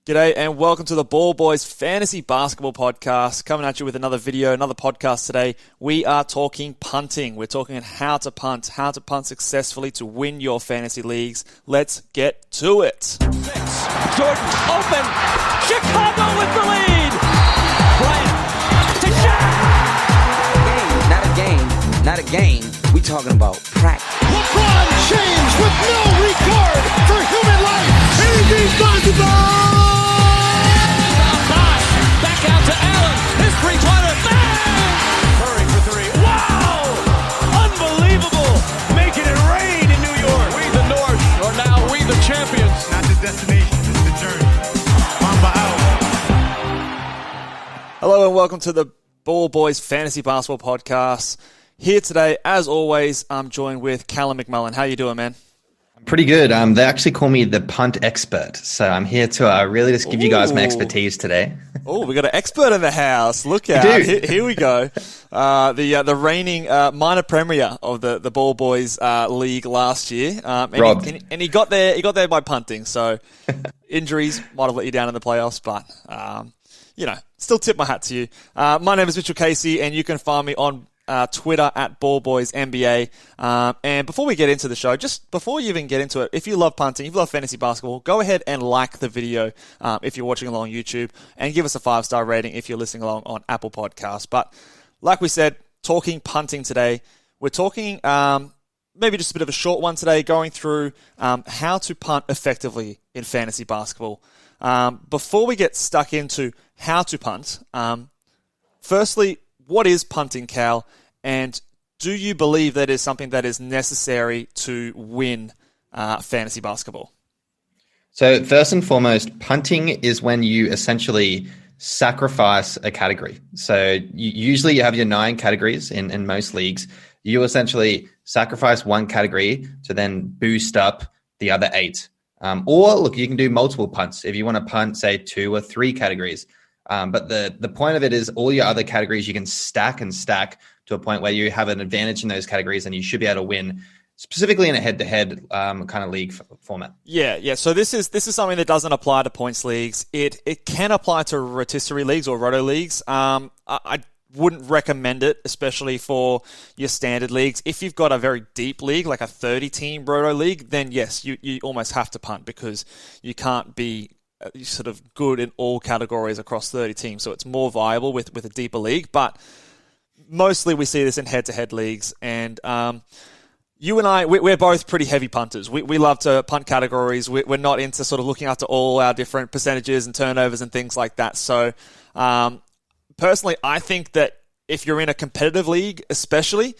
G'day and welcome to the Ball Boys Fantasy Basketball Podcast. Coming at you with another video, another podcast today. We are talking punting. We're talking on how to punt successfully to win your fantasy leagues. Let's get to it. Jordan open. Chicago with the lead. Bryant to Shaq. Not a game. We talking about practice. LeBron James with no regard for human life. Anything's possible. Back out to Allen. His three-pointer. Bang! Curry for three. Wow! Unbelievable. Making it rain in New York. We the North, or now we the champions. Not the destination, it's the journey. Mamba out. Hello and welcome to the Ball Boys Fantasy Basketball Podcast. Here today, as always, I'm joined with Callum McMullen. How you doing, man? Pretty good. They actually call me the punt expert, so I'm here to really just give you guys my expertise today. Oh, we got an expert in the house. Look out! Here we go. The reigning minor premier of the Ball Boys league last year, Rob. He got there. He got there by punting. So injuries might have let you down in the playoffs, but still tip my hat to you. My name is Mitchell Casey, and you can find me on Twitter at BallBoysNBA. And before we get into the show, just before you even get into it, if you love punting, if you love fantasy basketball, go ahead and like the video if you're watching along YouTube, and give us a 5-star rating if you're listening along on Apple Podcasts. But like we said, talking punting today, we're talking maybe just a bit of a short one today, going through how to punt effectively in fantasy basketball. Before we get stuck into how to punt, firstly, what is punting, Cal? And do you believe that is something that is necessary to win fantasy basketball? So first and foremost, punting is when you essentially sacrifice a category. So usually you have your 9 categories in most leagues. You essentially sacrifice one category to then boost up the other 8. Or look, you can do multiple punts. If you want to punt, say 2 or 3 categories. But the point of it is all your other categories you can stack to a point where you have an advantage in those categories and you should be able to win, specifically in a head-to-head kind of league format. Yeah. So this is something that doesn't apply to points leagues. It can apply to rotisserie leagues or roto leagues. I wouldn't recommend it, especially for your standard leagues. If you've got a very deep league, like a 30-team roto league, then yes, you almost have to punt because you can't be sort of good in all categories across 30 teams. So it's more viable with a deeper league. But mostly we see this in head-to-head leagues. And you and I, we're both pretty heavy punters. We love to punt categories. We're not into sort of looking after all our different percentages and turnovers and things like that. So personally, I think that if you're in a competitive league especially,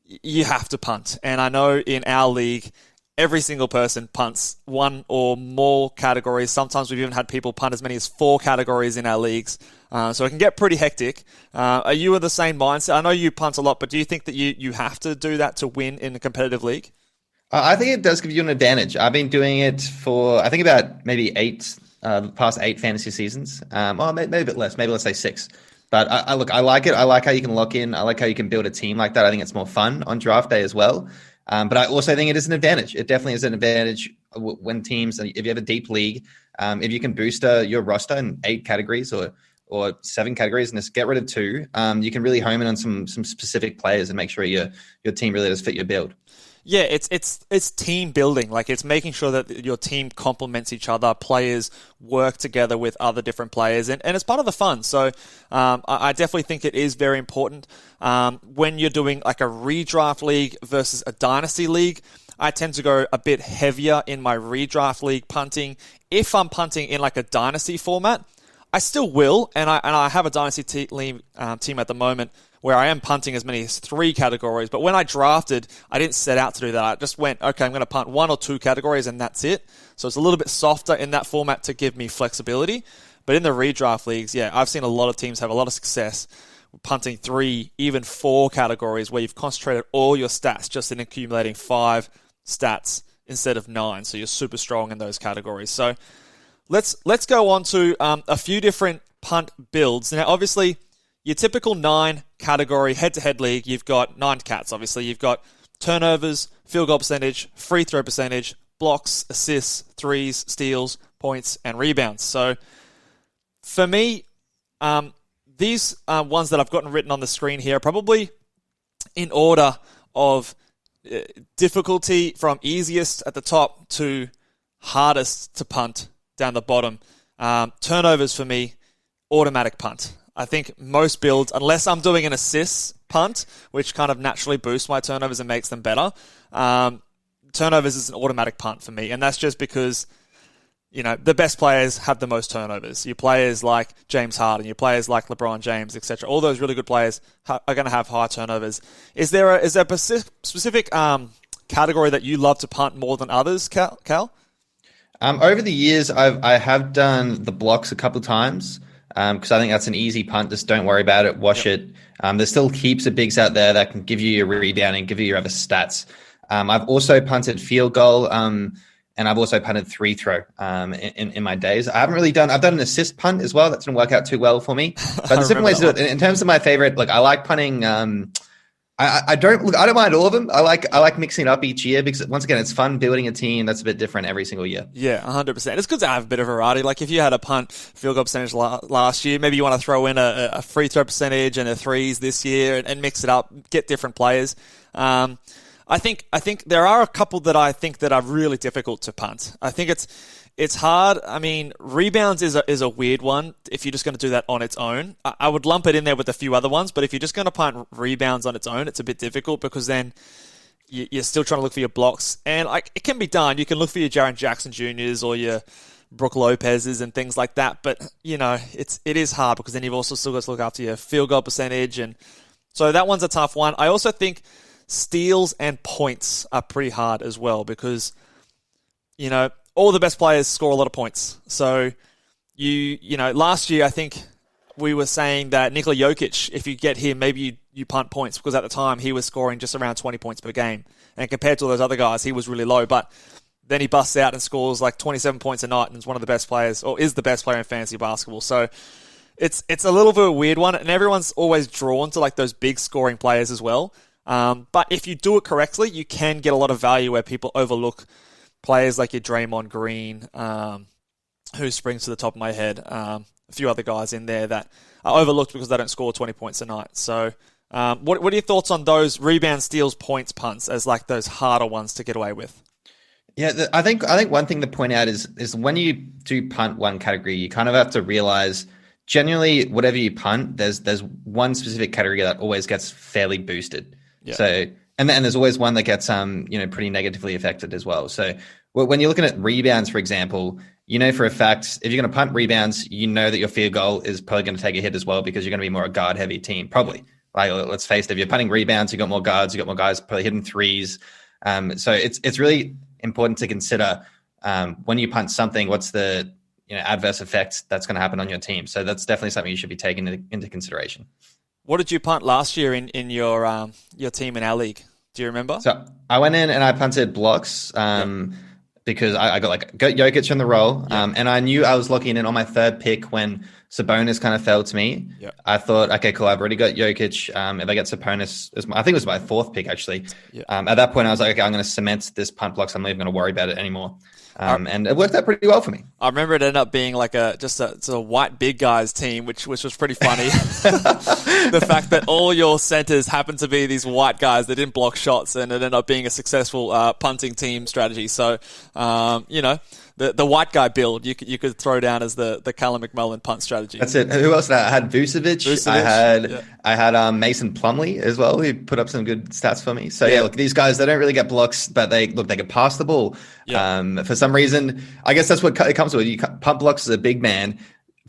you have to punt. And I know in our league, every single person punts one or more categories. Sometimes we've even had people punt as many as 4 categories in our leagues. So it can get pretty hectic. Are you of the same mindset? I know you punt a lot, but do you think that you have to do that to win in a competitive league? I think it does give you an advantage. I've been doing it for, I think about maybe past 8 fantasy seasons. Maybe a bit less. Maybe let's say 6. But I like it. I like how you can lock in. I like how you can build a team like that. I think it's more fun on draft day as well. But I also think it is an advantage. It definitely is an advantage when teams, if you have a deep league, if you can boost your roster in 8 categories or 7 categories and just get rid of 2, you can really home in on some specific players and make sure your team really does fit your build. Yeah, it's team building. Like, it's making sure that your team complements each other. Players work together with other different players, and it's part of the fun. So I definitely think it is very important. When you're doing like a redraft league versus a dynasty league, I tend to go a bit heavier in my redraft league punting. If I'm punting in like a dynasty format, I still will, and I have a dynasty team at the moment where I am punting as many as 3 categories. But when I drafted, I didn't set out to do that. I just went, okay, I'm going to punt 1 or 2 categories, and that's it. So it's a little bit softer in that format to give me flexibility. But in the redraft leagues, yeah, I've seen a lot of teams have a lot of success punting 3, even 4 categories where you've concentrated all your stats just in accumulating 5 stats instead of 9. So you're super strong in those categories. So let's go on to a few different punt builds. Now, obviously, your typical 9-category head-to-head league, you've got 9 cats, obviously. You've got turnovers, field goal percentage, free throw percentage, blocks, assists, threes, steals, points, and rebounds. So for me, these ones that I've gotten written on the screen here are probably in order of difficulty from easiest at the top to hardest to punt down the bottom. Turnovers for me, automatic punt. I think most builds, unless I'm doing an assist punt, which kind of naturally boosts my turnovers and makes them better, turnovers is an automatic punt for me. And that's just because, the best players have the most turnovers. Your players like James Harden, your players like LeBron James, etc. All those really good players are going to have high turnovers. Is there a specific category that you love to punt more than others, Cal? Over the years, I have done the blocks a couple of times because I think that's an easy punt. Just don't worry about it. Wash it. There's still heaps of bigs out there that can give you your rebounding, give you your other stats. I've also punted field goal, and I've also punted free throw in my days. I've done an assist punt as well. That didn't work out too well for me. But there's different ways to do it. In terms of my favorite, I like punting. I don't mind all of them. I like mixing it up each year because once again, it's fun building a team that's a bit different every single year. Yeah, 100%. It's good to have a bit of variety. Like if you had a punt field goal percentage last year, maybe you want to throw in a free throw percentage and a threes this year and mix it up, get different players. I think there are a couple that I think that are really difficult to punt. I think it's hard. I mean, rebounds is a weird one if you're just going to do that on its own. I would lump it in there with a few other ones, but if you're just going to punt rebounds on its own, it's a bit difficult because then you're still trying to look for your blocks. And it can be done. You can look for your Jaren Jackson Jr.'s or your Brook Lopez's and things like that. But, it is hard because then you've also still got to look after your field goal percentage. And so that one's a tough one. I also think steals and points are pretty hard as well because, all the best players score a lot of points. So, last year I think we were saying that Nikola Jokic, if you get him, maybe you punt points because at the time he was scoring just around 20 points per game. And compared to all those other guys, he was really low. But then he busts out and scores like 27 points a night and is one of the best players, or is the best player in fantasy basketball. So it's a little bit of a weird one. And everyone's always drawn to like those big scoring players as well. But if you do it correctly, you can get a lot of value where people overlook players like your Draymond Green, who springs to the top of my head, a few other guys in there that are overlooked because they don't score 20 points a night. So what are your thoughts on those rebound, steals, points, punts as like those harder ones to get away with? Yeah, I think one thing to point out is when you do punt one category, you kind of have to realize generally whatever you punt, there's one specific category that always gets fairly boosted. Yeah. So, and then there's always one that gets, pretty negatively affected as well. So when you're looking at rebounds, for example, for a fact, if you're going to punt rebounds, that your field goal is probably going to take a hit as well because you're going to be more a guard heavy team. Probably. Like, let's face it, if you're punting rebounds, you got more guards, you got more guys probably hitting threes. So it's really important to consider, when you punt something, what's the, adverse effect that's going to happen on your team. So that's definitely something you should be taking into consideration. What did you punt last year in your team in our league? Do you remember? So I went in and I punted blocks because I got Jokic in the role. And I knew I was locking in on my third pick when Sabonis kind of fell to me. Yeah. I thought, okay, cool, I've already got Jokic. If I get Sabonis, I think it was my fourth pick actually. Yeah. At that point, I was like, okay, I'm going to cement this punt blocks. I'm not even going to worry about it anymore. And it worked out pretty well for me. I remember it ended up being like a white big guys team, which was pretty funny. The fact that all your centers happened to be these white guys that didn't block shots, and it ended up being a successful punting team strategy. So, the white guy build you could throw down as the Callum McMullen punt strategy. That's it. Who else did I had? Vucevic. I had Mason Plumlee as well, who put up some good stats for me. So look, these guys, they don't really get blocks, but they can pass the ball. Yeah. For some reason, I guess that's what it comes with. You punt blocks as a big man.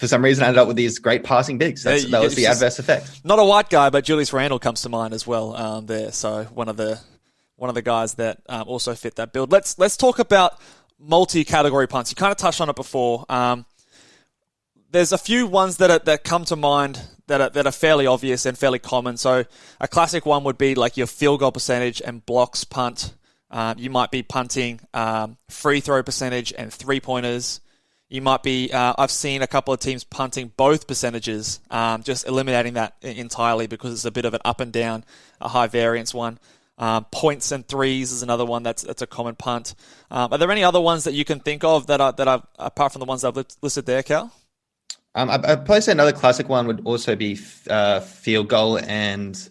For some reason, I ended up with these great passing bigs. That was the adverse effect. Not a white guy, but Julius Randle comes to mind as well. There, so one of the guys that also fit that build. Let's talk about multi-category punts. You kind of touched on it before. There's a few ones that come to mind that are fairly obvious and fairly common. So a classic one would be like your field goal percentage and blocks punt. You might be punting free throw percentage and 3-pointers. You might be, I've seen a couple of teams punting both percentages, just eliminating that entirely because it's a bit of an up and down, a high variance one. Points and threes is another one that's a common punt. Are there any other ones that you can think of that are apart from the ones that I've listed there, Cal? I'd probably say another classic one would also be field goal and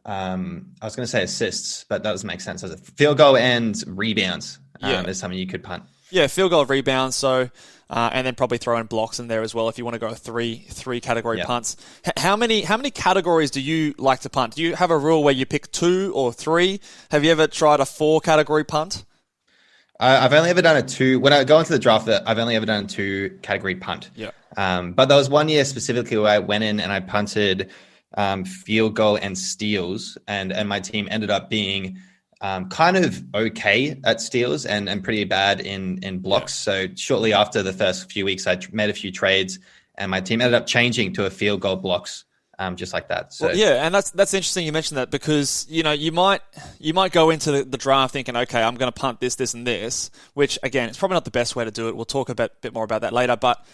I was going to say assists, but that doesn't make sense. Field goal and rebounds is something you could punt. Yeah, field goal, rebounds. So, and then probably throw in blocks in there as well if you want to go three category punts. How many categories do you like to punt? Do you have a rule where you pick 2 or 3? Have you ever tried a 4 category punt? I've only ever done a 2. When I go into the draft, I've only ever done a 2 category punt. Yeah. But there was one year specifically where I went in and I punted field goal and steals, and my team ended up being kind of okay at steals and pretty bad in blocks. So shortly after the first few weeks, I made a few trades, and my team ended up changing to a field goal blocks, just like that. So well, yeah, and that's interesting you mentioned that, because you might go into the draft thinking, okay, I'm going to punt this, and this, which again, it's probably not the best way to do it. We'll talk a bit more about that later, but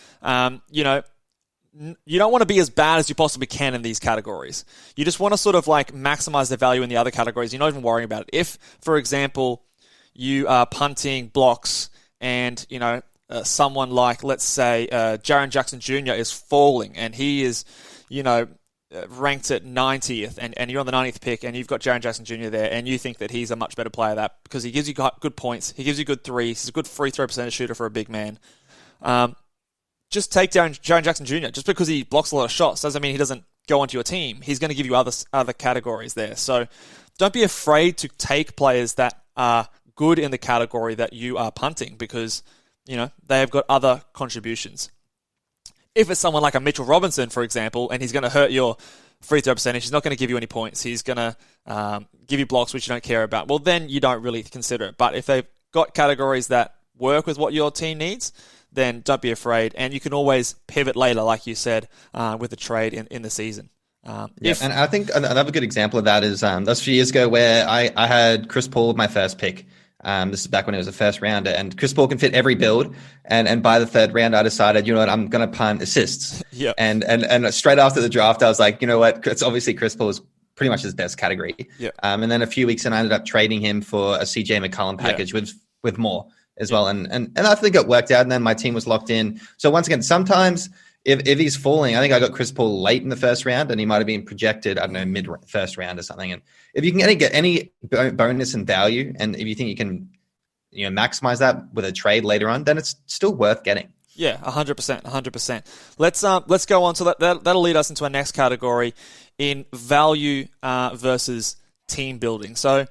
you don't want to be as bad as you possibly can in these categories. You just want to sort of like maximize the value in the other categories. You're not even worrying about it. If, for example, you are punting blocks and, someone like, let's say, Jaren Jackson Jr. is falling and he is, ranked at 90th and you're on the 90th pick and you've got Jaren Jackson Jr. there and you think that he's a much better player because he gives you good points, he gives you good threes, he's a good free throw percentage shooter for a big man. Just take down Jaren Jackson Jr. Just because he blocks a lot of shots doesn't mean he doesn't go onto your team. He's going to give you other categories there. So don't be afraid to take players that are good in the category that you are punting, because they have got other contributions. If it's someone like a Mitchell Robinson, for example, and he's going to hurt your free throw percentage, he's not going to give you any points, he's going to give you blocks which you don't care about, well, then you don't really consider it. But if they've got categories that work with what your team needs, then don't be afraid. And you can always pivot later, like you said, with a trade in the season. And I think another good example of that is that was a few years ago where I had Chris Paul with my first pick. This is back when it was a first rounder, and Chris Paul can fit every build. And by the third round, I decided, I'm going to punt assists. Yeah. And straight after the draft, I was like, it's obviously Chris Paul is pretty much his best category. Yeah. And then a few weeks in, I ended up trading him for a CJ McCollum package with more as well. And I think it worked out, and then my team was locked in. So once again, sometimes if he's falling, I think I got Chris Paul late in the first round, and he might have been projected, I don't know, mid first round or something. And if you can get any bonus and value, and if you think you can, maximize that with a trade later on, then it's still worth getting. Yeah, 100%. Let's go on to that. That'll lead us into our next category in value versus team building. So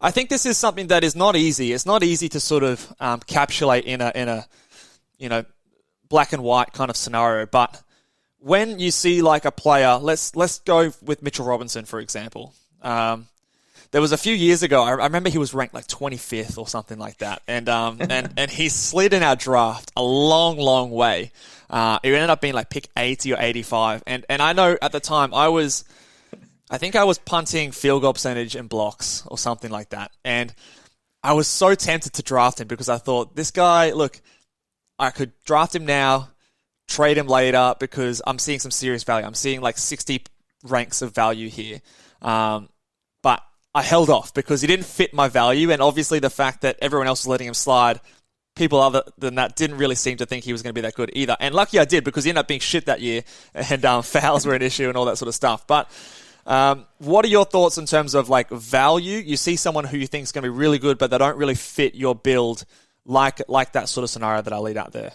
I think this is something that is not easy. It's not easy to sort of capsulate in a black and white kind of scenario. But when you see like a player, let's go with Mitchell Robinson, for example. There was a few years ago, I remember he was ranked like 25th or something like that. And he slid in our draft a long, long way. It ended up being like pick 80 or 85. And I know at the time I think I was punting field goal percentage and blocks or something like that. And I was so tempted to draft him because I thought, this guy, look, I could draft him now, trade him later, because I'm seeing some serious value. I'm seeing like 60 ranks of value here. But I held off because he didn't fit my value. And obviously the fact that everyone else was letting him slide, people other than that didn't really seem to think he was going to be that good either. And lucky I did, because he ended up being shit that year, and fouls were an issue and all that sort of stuff. But what are your thoughts in terms of like value? You see someone who you think is going to be really good, but they don't really fit your build, like that sort of scenario that I laid out there.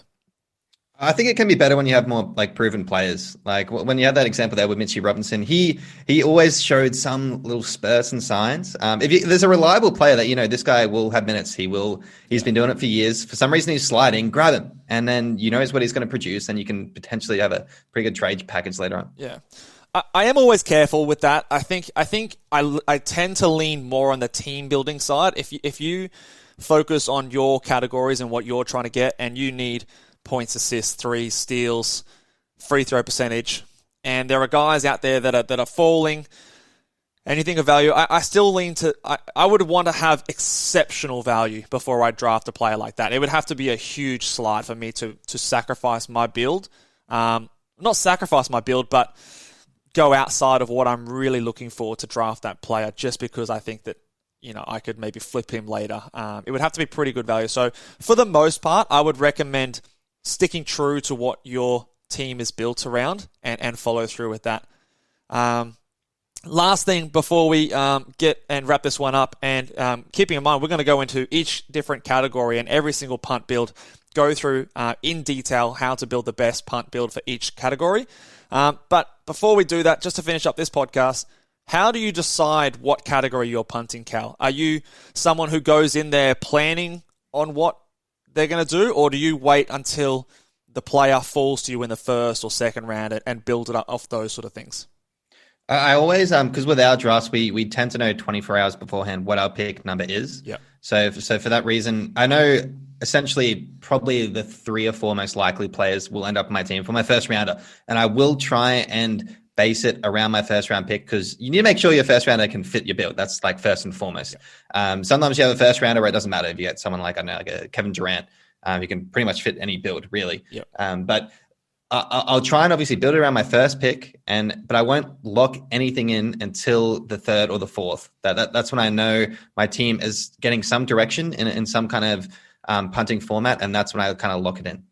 I think it can be better when you have more like proven players. Like when you had that example there with Mitchie Robinson, he always showed some little spurts and signs. If there's a reliable player that, this guy will have minutes, he's been doing it for years. For some reason he's sliding, grab him. And then knows what he's going to produce, and you can potentially have a pretty good trade package later on. Yeah. I am always careful with that. I think I tend to lean more on the team building side. If you focus on your categories and what you're trying to get, and you need points, assists, threes, steals, free throw percentage, and there are guys out there that are falling, anything of value, I still lean to, I would want to have exceptional value before I draft a player like that. It would have to be a huge slide for me to sacrifice my build. Not sacrifice my build, but go outside of what I'm really looking for to draft that player, just because I think that I could maybe flip him later. It would have to be pretty good value. So for the most part, I would recommend sticking true to what your team is built around and follow through with that. Last thing before we get and wrap this one up, and keeping in mind, we're going to go into each different category and every single punt build, go through in detail how to build the best punt build for each category. But before we do that, just to finish up this podcast, how do you decide what category you're punting, Cal? Are you someone who goes in there planning on what they're going to do, or do you wait until the player falls to you in the first or second round and build it up off those sort of things? I always, because with our drafts, we tend to know 24 hours beforehand what our pick number is. Yeah. So for that reason, I know essentially probably the 3 or 4 most likely players will end up in my team for my first rounder. And I will try and base it around my first round pick, because you need to make sure your first rounder can fit your build. That's like first and foremost. Yeah. Sometimes you have a first rounder where it doesn't matter if you get someone like, I don't know, like a Kevin Durant, who can pretty much fit any build really. Yeah. But I'll try and obviously build it around my first pick, but I won't lock anything in until the 3rd or the 4th. That's when I know my team is getting some direction in some kind of punting format, and that's when I kind of lock it in.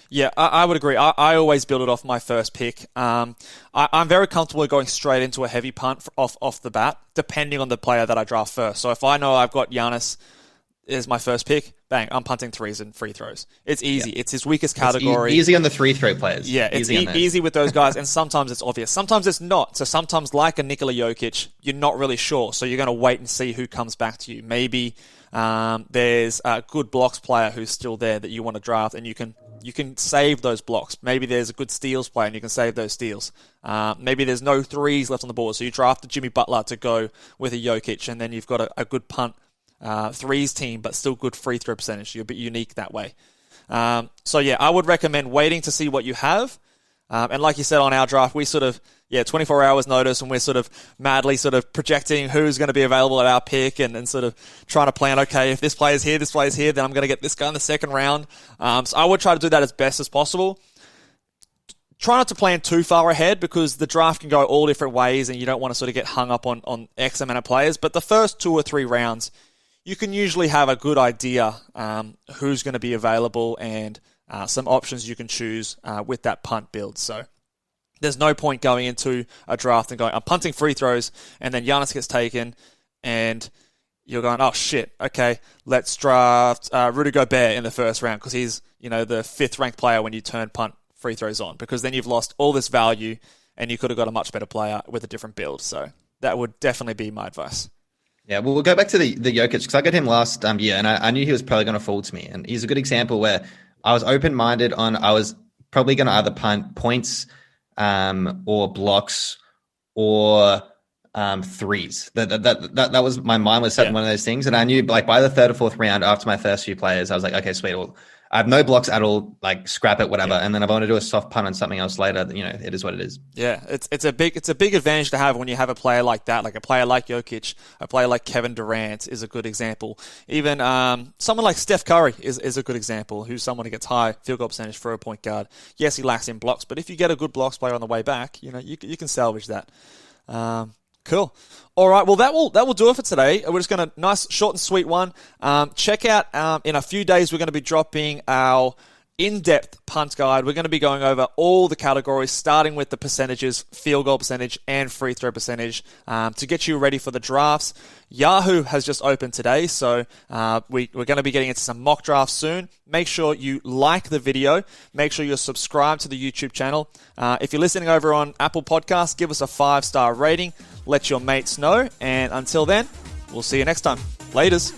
Yeah, I would agree. I always build it off my first pick. I'm very comfortable going straight into a heavy punt off the bat, depending on the player that I draft first. So if I know I've got Giannis as my first pick, bang, I'm punting threes and free throws. It's easy. Yeah. It's his weakest category. It's easy on the free throw players. Yeah, it's easy with those guys, and sometimes it's obvious. Sometimes it's not. So sometimes, like a Nikola Jokic, you're not really sure. So you're going to wait and see who comes back to you. Maybe there's a good blocks player who's still there that you want to draft, and you can save those blocks. Maybe there's a good steals player, and you can save those steals. Maybe there's no threes left on the board, so you drafted Jimmy Butler to go with a Jokic, and then you've got a good punt threes team, but still good free throw percentage. You're a bit unique that way. So yeah, I would recommend waiting to see what you have. And like you said on our draft, we 24 hours notice, and we're sort of madly sort of projecting who's going to be available at our pick, and sort of trying to plan, okay, if this player's here, then I'm going to get this guy in the second round. So I would try to do that as best as possible. Try not to plan too far ahead, because the draft can go all different ways, and you don't want to sort of get hung up on X amount of players. But the first 2 or 3 rounds, you can usually have a good idea who's going to be available, and some options you can choose with that punt build. So there's no point going into a draft and going, I'm punting free throws, and then Giannis gets taken, and you're going, oh shit, okay, let's draft Rudy Gobert in the first round, because he's the 5th ranked player when you turn punt free throws on, because then you've lost all this value, and you could have got a much better player with a different build. So that would definitely be my advice. Yeah, well, we'll go back to the Jokic, because I got him last year, and I knew he was probably going to fall to me. And he's a good example where I was open-minded I was probably going to either punt points or blocks or threes. That was, my mind was set on one of those things. And I knew, like, by the 3rd or 4th round, after my first few players, I was like, okay, sweet. Well, I have no blocks at all, like scrap it, whatever. Yeah. And then if I want to do a soft punt on something else later, it is what it is. Yeah, it's a big advantage to have when you have a player like that, like a player like Jokic, a player like Kevin Durant is a good example. Even someone like Steph Curry is a good example, who's someone who gets high field goal percentage for a point guard. Yes, he lacks in blocks, but if you get a good blocks player on the way back, you can salvage that. Cool. All right. Well, that will do it for today. We're just going to nice, short and sweet one. Check out in a few days, we're going to be dropping our in-depth punt guide. We're going to be going over all the categories, starting with the percentages, field goal percentage and free throw percentage, to get you ready for the drafts. Yahoo has just opened today, so we're going to be getting into some mock drafts soon. Make sure you like the video. Make sure you're subscribed to the YouTube channel. If you're listening over on Apple Podcasts, give us a 5-star rating. Let your mates know. And until then, we'll see you next time. Laters.